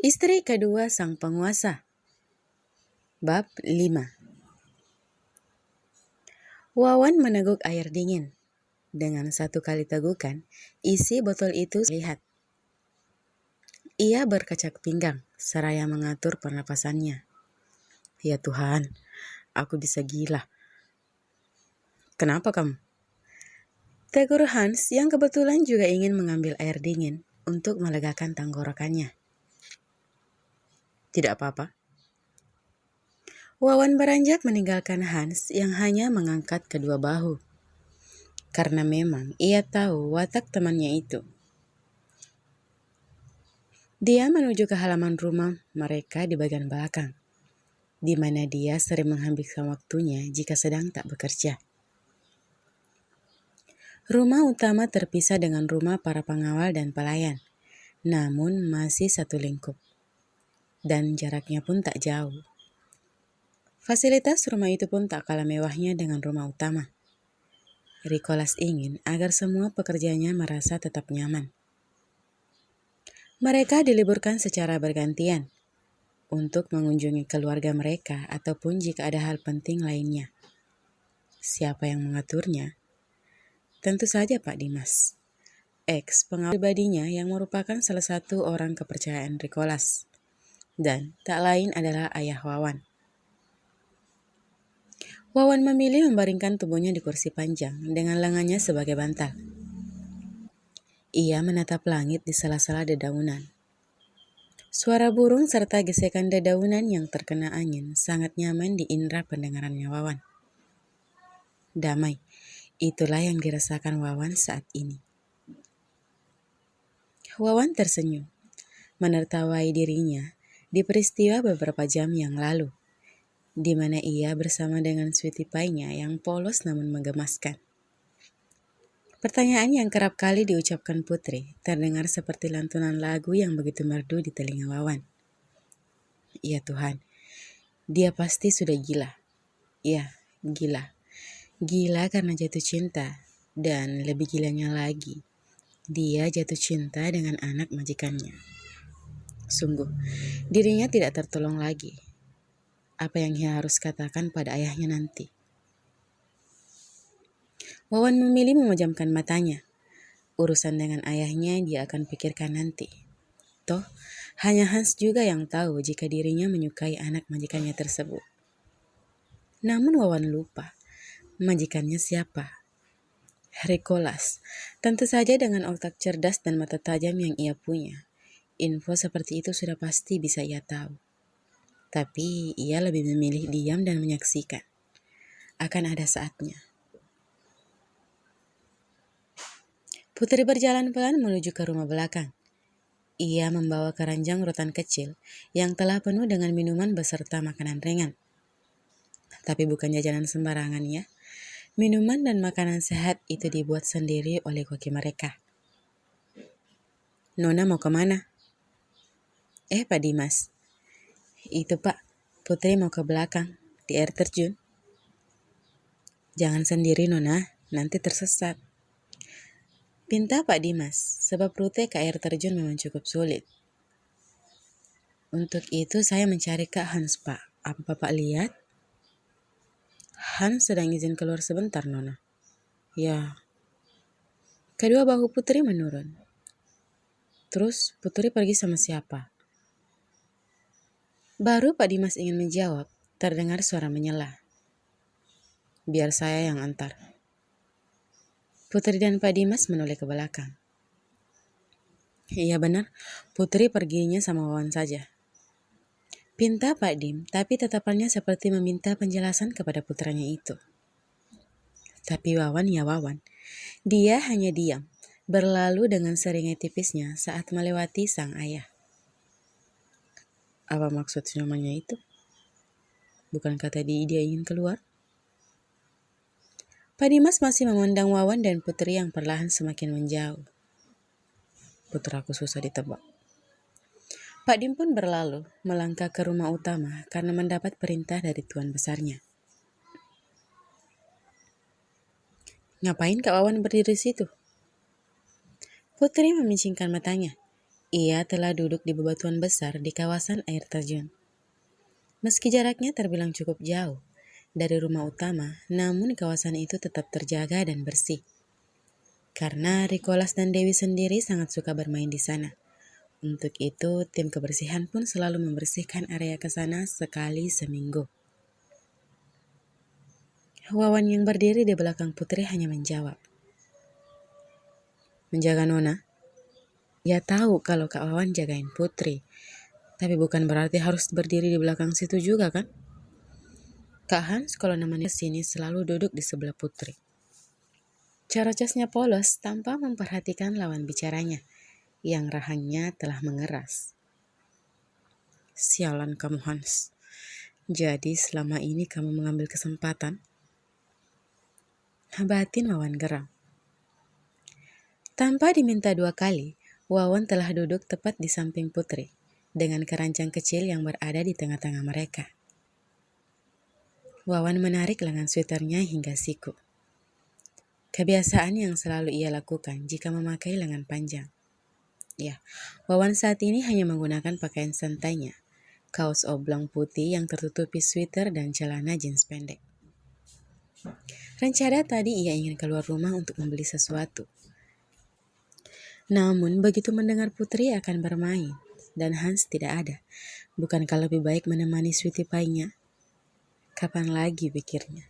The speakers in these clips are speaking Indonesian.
Istri kedua sang penguasa. Bab 5. Wawan meneguk air dingin. Dengan satu kali tegukan, isi botol itu lihat. Ia berkacak pinggang, seraya mengatur pernapasannya. Ya Tuhan, aku bisa gila. Kenapa kamu? Tegur Hans yang kebetulan juga ingin mengambil air dingin untuk melegakan tenggorokannya. Tidak apa-apa. Wawan beranjak meninggalkan Hans yang hanya mengangkat kedua bahu. Karena memang ia tahu watak temannya itu. Dia menuju ke halaman rumah mereka di bagian belakang, di mana dia sering menghabiskan waktunya jika sedang tak bekerja. Rumah utama terpisah dengan rumah para pengawal dan pelayan, namun masih satu lingkup. Dan jaraknya pun tak jauh. Fasilitas rumah itu pun tak kalah mewahnya dengan rumah utama. Rikolas ingin agar semua pekerjanya merasa tetap nyaman. Mereka diliburkan secara bergantian untuk mengunjungi keluarga mereka ataupun jika ada hal penting lainnya. Siapa yang mengaturnya? Tentu saja Pak Dimas, ex-pengawal pribadinya yang merupakan salah satu orang kepercayaan Rikolas. Dan tak lain adalah ayah Wawan. Wawan memilih membaringkan tubuhnya di kursi panjang dengan lengannya sebagai bantal. Ia menatap langit di sela-sela dedaunan. Suara burung serta gesekan dedaunan yang terkena angin sangat nyaman di indera pendengarannya Wawan. Damai, itulah yang dirasakan Wawan saat ini. Wawan tersenyum, menertawai dirinya di peristiwa beberapa jam yang lalu, di mana ia bersama dengan sweetie pie-nya yang polos namun menggemaskan. Pertanyaan yang kerap kali diucapkan Putri terdengar seperti lantunan lagu yang begitu merdu di telinga Wawan. Ya Tuhan, dia pasti sudah gila. Ya, gila. Gila karena jatuh cinta. Dan lebih gilanya lagi, dia jatuh cinta dengan anak majikannya. Sungguh, dirinya tidak tertolong lagi. Apa yang ia harus katakan pada ayahnya nanti? Wawan memilih memejamkan matanya. Urusan dengan ayahnya dia akan pikirkan nanti. Toh, hanya Hans juga yang tahu jika dirinya menyukai anak majikannya tersebut. Namun Wawan lupa, majikannya siapa? Rikolas. Tentu saja dengan otak cerdas dan mata tajam yang ia punya. Info seperti itu sudah pasti bisa ia tahu. Tapi ia lebih memilih diam dan menyaksikan. Akan ada saatnya. Putri berjalan pelan menuju ke rumah belakang. Ia membawa keranjang rotan kecil yang telah penuh dengan minuman beserta makanan ringan. Tapi bukan jajanan sembarangan ya. Minuman dan makanan sehat itu dibuat sendiri oleh koki mereka. Nona mau kemana? Pak Dimas. Itu Pak, Putri mau ke belakang, di air terjun. Jangan sendiri Nona, nanti tersesat. Pinta Pak Dimas, sebab rute ke air terjun memang cukup sulit. Untuk itu saya mencari Kak Hans Pak. Apa Bapak lihat? Hans sedang izin keluar sebentar Nona. Ya. Kedua bahu Putri menurun. Terus Putri pergi sama siapa? Baru Pak Dimas ingin menjawab, terdengar suara menyela. Biar saya yang antar. Putri dan Pak Dimas menoleh ke belakang. Iya benar, Putri perginya sama Wawan saja. Pinta Pak Dim, tapi tatapannya seperti meminta penjelasan kepada putranya itu. Tapi Wawan ya Wawan, dia hanya diam, berlalu dengan seringai tipisnya saat melewati sang ayah. Apa maksud senyumannya itu? Bukankah tadi dia ingin keluar? Pak Dimas masih memandang Wawan dan Putri yang perlahan semakin menjauh. Putraku susah ditebak. Pak Dim pun berlalu, melangkah ke rumah utama karena mendapat perintah dari tuan besarnya. Ngapain Kak Wawan berdiri di situ? Putri memincingkan matanya. Ia telah duduk di bebatuan besar di kawasan air terjun. Meski jaraknya terbilang cukup jauh dari rumah utama, namun kawasan itu tetap terjaga dan bersih. Karena Rikolas dan Dewi sendiri sangat suka bermain di sana. Untuk itu, tim kebersihan pun selalu membersihkan area ke sana sekali seminggu. Wawan yang berdiri di belakang Putri hanya menjawab, "Menjaga Nona?" Ya tahu kalau Kak Wawan jagain Putri, tapi bukan berarti harus berdiri di belakang situ juga kan? Kak Hans kalau namanya sini selalu duduk di sebelah Putri. Cara-casnya polos tanpa memperhatikan lawan bicaranya, yang rahangnya telah mengeras. "Sialan kamu Hans. Jadi selama ini kamu mengambil kesempatan?" Batin Wawan geram. Tanpa diminta 2 kali, Wawan telah duduk tepat di samping Putri, dengan keranjang kecil yang berada di tengah-tengah mereka. Wawan menarik lengan sweaternya hingga siku. Kebiasaan yang selalu ia lakukan jika memakai lengan panjang. Ya, Wawan saat ini hanya menggunakan pakaian santainya, kaos oblong putih yang tertutupi sweater dan celana jeans pendek. Rencana tadi ia ingin keluar rumah untuk membeli sesuatu. Namun begitu mendengar Putri akan bermain dan Hans tidak ada, bukankah lebih baik menemani sweetie pie-nya? Kapan lagi pikirnya?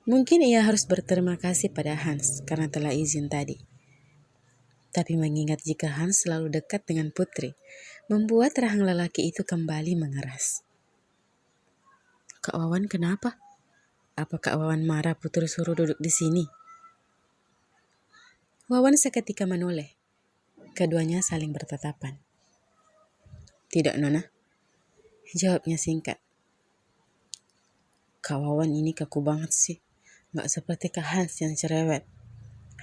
Mungkin ia harus berterima kasih pada Hans karena telah izin tadi. Tapi mengingat jika Hans selalu dekat dengan Putri, membuat rahang lelaki itu kembali mengeras. "Kak Wawan kenapa? Apa Kak Wawan marah Putri suruh duduk di sini?" Wawan seketika menoleh. Keduanya saling bertatapan. "Tidak, Nona," jawabnya singkat. "Kak Wawan ini kaku banget sih. Gak seperti Kak Hans yang cerewet."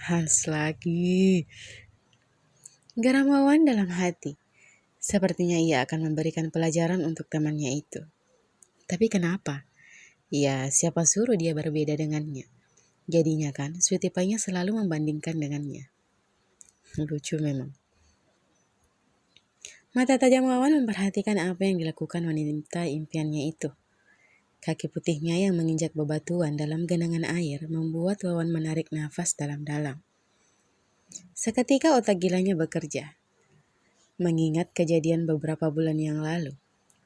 "Hans lagi." Geram Wawan dalam hati. Sepertinya ia akan memberikan pelajaran untuk temannya itu. Tapi kenapa? Ya, siapa suruh dia berbeda dengannya? Jadinya kan, sweetie pie-nya selalu membandingkan dengannya. Lucu memang. Mata tajam Wawan memperhatikan apa yang dilakukan wanita impiannya itu. Kaki putihnya yang menginjak bebatuan dalam genangan air membuat Wawan menarik nafas dalam-dalam. Seketika otak gilanya bekerja. Mengingat kejadian beberapa bulan yang lalu,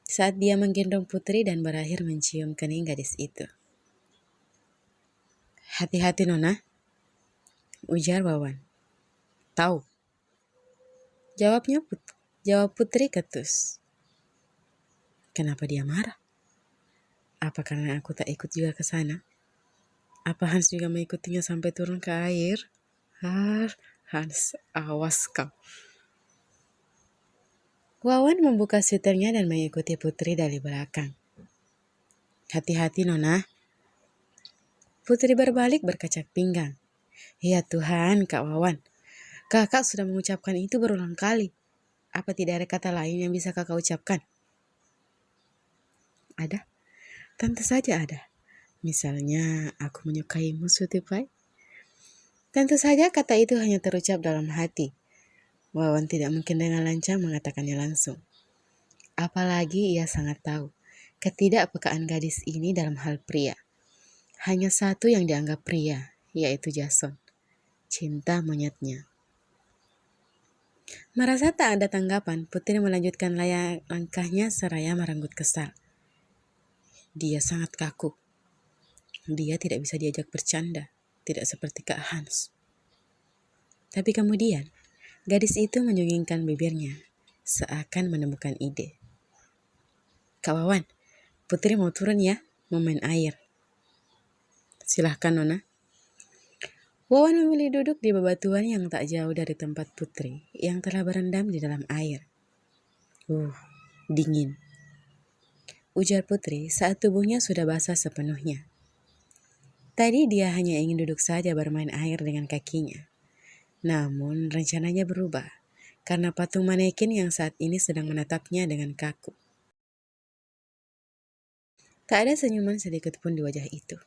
saat dia menggendong Putri dan berakhir mencium kening gadis itu. "Hati-hati Nona," ujar Wawan. "Tahu." Jawab Putri ketus. Kenapa dia marah? Apa karena aku tak ikut juga ke sana? Apa Hans juga mengikutinya sampai turun ke air? Hans, awas kau. Wawan membuka sweaternya dan mengikuti Putri dari belakang. "Hati-hati Nona." Putri berbalik berkacak pinggang. "Ya Tuhan, Kak Wawan. Kakak sudah mengucapkan itu berulang kali. Apa tidak ada kata lain yang bisa kakak ucapkan?" "Ada. Tentu saja ada. Misalnya, aku menyukaimu, sweetie pie." Tentu saja kata itu hanya terucap dalam hati. Wawan tidak mungkin dengan lancang mengatakannya langsung. Apalagi ia sangat tahu ketidakpekaan gadis ini dalam hal pria. Hanya satu yang dianggap pria, yaitu Jason, cinta monyetnya. Merasa tak ada tanggapan, Putri melanjutkan langkahnya seraya merenggut kesal. Dia sangat kaku. Dia tidak bisa diajak bercanda, tidak seperti Kak Hans. Tapi kemudian, gadis itu menyunggingkan bibirnya, seakan menemukan ide. "Kak Wawan, Putri mau turun ya, mau main air." "Silahkan Nona." Wawan memilih duduk di bebatuan yang tak jauh dari tempat Putri yang telah berendam di dalam air. Dingin," ujar Putri saat tubuhnya sudah basah sepenuhnya. Tadi dia hanya ingin duduk saja bermain air dengan kakinya. Namun rencananya berubah karena patung manekin yang saat ini sedang menatapnya dengan kaku. Tak ada senyuman sedikit pun di wajah itu.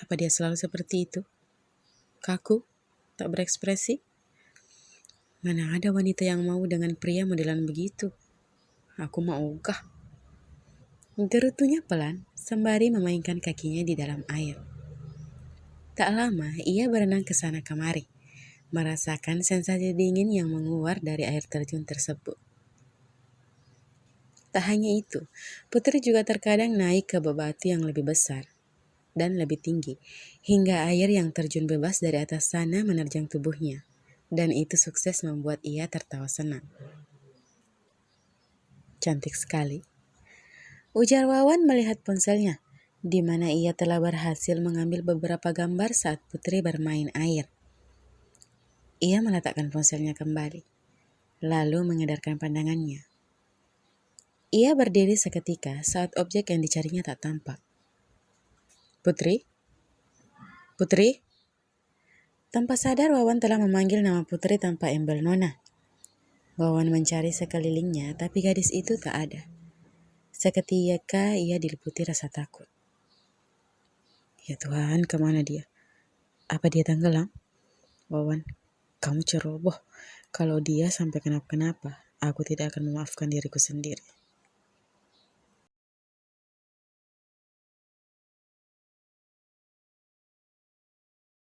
Apa dia selalu seperti itu? Kaku? Tak berekspresi? Mana ada wanita yang mau dengan pria modelan begitu? Aku mau ogah. Gerutunya pelan, sembari memainkan kakinya di dalam air. Tak lama, ia berenang ke sana kemari, merasakan sensasi dingin yang menguar dari air terjun tersebut. Tak hanya itu, Putri juga terkadang naik ke bebatu yang lebih besar dan lebih tinggi, hingga air yang terjun bebas dari atas sana menerjang tubuhnya. Dan itu sukses membuat ia tertawa senang. Cantik sekali, ujar Wawan melihat ponselnya, di mana ia telah berhasil mengambil beberapa gambar saat Putri bermain air. Ia meletakkan ponselnya kembali, lalu mengedarkan pandangannya. Ia berdiri seketika saat objek yang dicarinya tak tampak. Putri? Putri? Tanpa sadar Wawan telah memanggil nama Putri tanpa embel nona. Wawan mencari sekelilingnya, tapi gadis itu tak ada. Seketika ia diliputi rasa takut. Ya Tuhan, kemana dia? Apa dia tenggelam? Wawan, kamu ceroboh. Kalau dia sampai kenapa-kenapa, aku tidak akan memaafkan diriku sendiri.